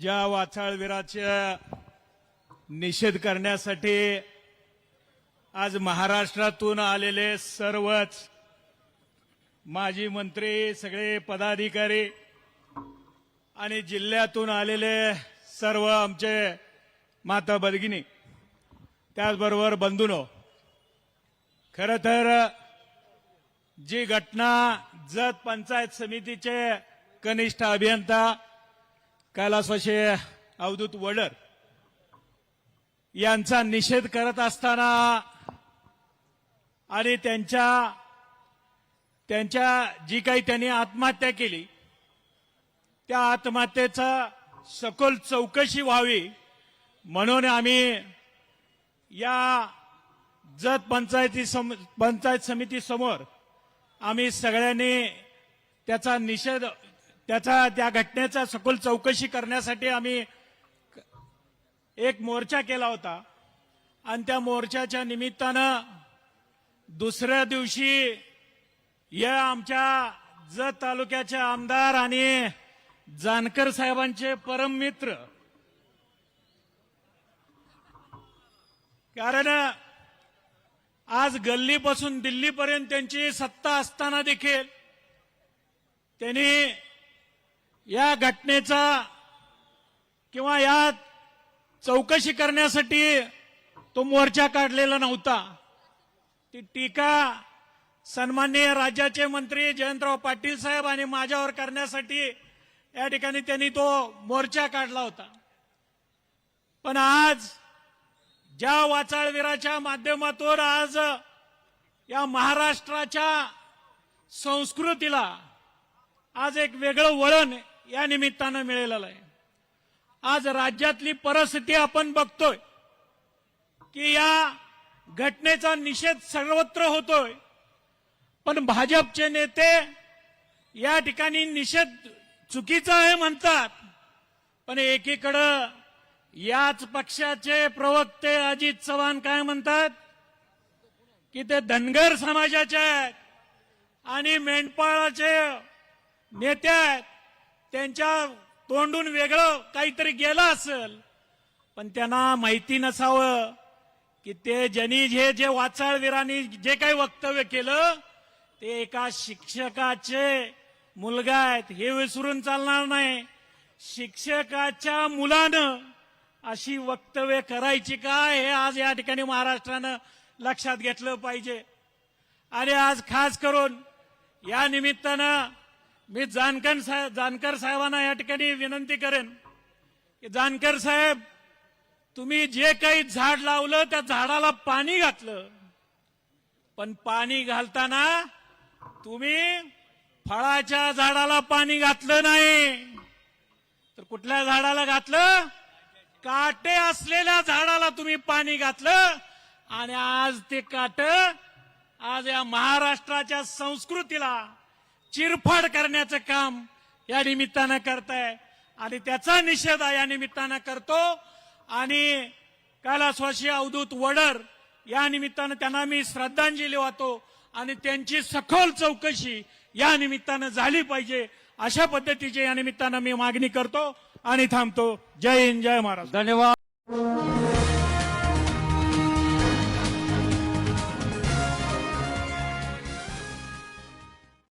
ज्या वाचाळवीराचा निषेध करण्यासाठी आज महाराष्ट्रातून आलेले सर्वच माजी मंत्री, सगळे पदाधिकारी आणि जिल्ह्यातून आलेले सर्व आमचे माता भगिनी, त्याचबरोबर बंधूंनो, खरं तर जी घटना जत पंचायत समितीचे कनिष्ठ अभियंता कैलासवासी अवधूत वडर यांचा निषेध करत असताना आणि त्यांच्या जी काही त्यांनी आत्महत्या केली त्या आत्महत्येचा सखोल चौकशी व्हावी म्हणून आम्ही या जत पंचायत समिती समोर आम्ही सगळ्यांनी त्याचा निषेध, त्या घटनेचा सखोल चौकशी करण्यासाठी आम्ही एक मोर्चा केला होता आणि त्या मोर्चाच्या निमित्तानं दुसऱ्या दिवशी या आमच्या जत तालुक्याचे आमदार आणि जानकर साहेबांचे परम मित्र, कारण आज गल्लीपासून दिल्लीपर्यंत त्यांची सत्ता असताना देखील त्यांनी या घटनेचा किंवा या चौकशी करण्यासाठी तो मोर्चा काढलेला नव्हता। ती टीका सन्माननीय राज्याचे मंत्री जयंतराव पाटील साहेब आणि माझ्यावर करण्यासाठी या ठिकाणी त्यांनी तो मोर्चा काढला होता। पण आज ज्या वाचाळवीराच्या माध्यमातून आज या महाराष्ट्राच्या संस्कृतीला आज एक वेगळं वळण या निमित्तानं मिळालेलं आहे। आज राज्यातली परिस्थिती आपण बघतोय की या घटनेचा निषेध सर्वत्र होतोय, पण भाजपचे नेते या ठिकाणी निषेध चुकीचा आहे म्हणतात, पण एकीकडे याच पक्षाचे प्रवक्ते अजित चव्हाण काय म्हणतात की ते धनगर समाजाचे आहेत आणि मेंढपाळाचे नेते आहेत, त्यांच्या तोंडून वेगळं काहीतरी गेलं असेल, पण त्यांना माहिती नसावं की ते ज्यांनी जे वाचाळवीरांनी जे काही वक्तव्य केलं ते एका शिक्षकाचे मुलगा आहेत हे विसरून चालणार नाही। शिक्षकाच्या मुलानं अशी वक्तव्य करायची का हे आज या ठिकाणी महाराष्ट्रानं लक्षात घेतलं पाहिजे। आणि आज खास करून या निमित्तानं मी जानकर साहेबांना या ठिकाणी विनंती करेन की जानकर साहेब, तुम्ही जे काही झाड लावलं त्या झाडाला पाणी घातलं, पण पाणी घालताना तुम्ही फळाच्या झाडाला पाणी घातलं नाही, तर कुठल्या झाडाला घातलं? काटे असलेल्या झाडाला तुम्ही पाणी घातलं आणि आज ते काटं आज या महाराष्ट्राच्या संस्कृतीला चिरफाड करण्याचं काम या निमित्तानं करताय आणि त्याचा निषेध या निमित्तानं करतो। आणि कैलासवासी अवधूत वडर या निमित्तानं त्यांना मी श्रद्धांजली वाहतो आणि त्यांची सखोल चौकशी या निमित्तानं झाली पाहिजे, अशा पद्धतीची या निमित्तानं मी मागणी करतो आणि थांबतो। जय हिंद, जय महाराष्ट्र। धन्यवाद।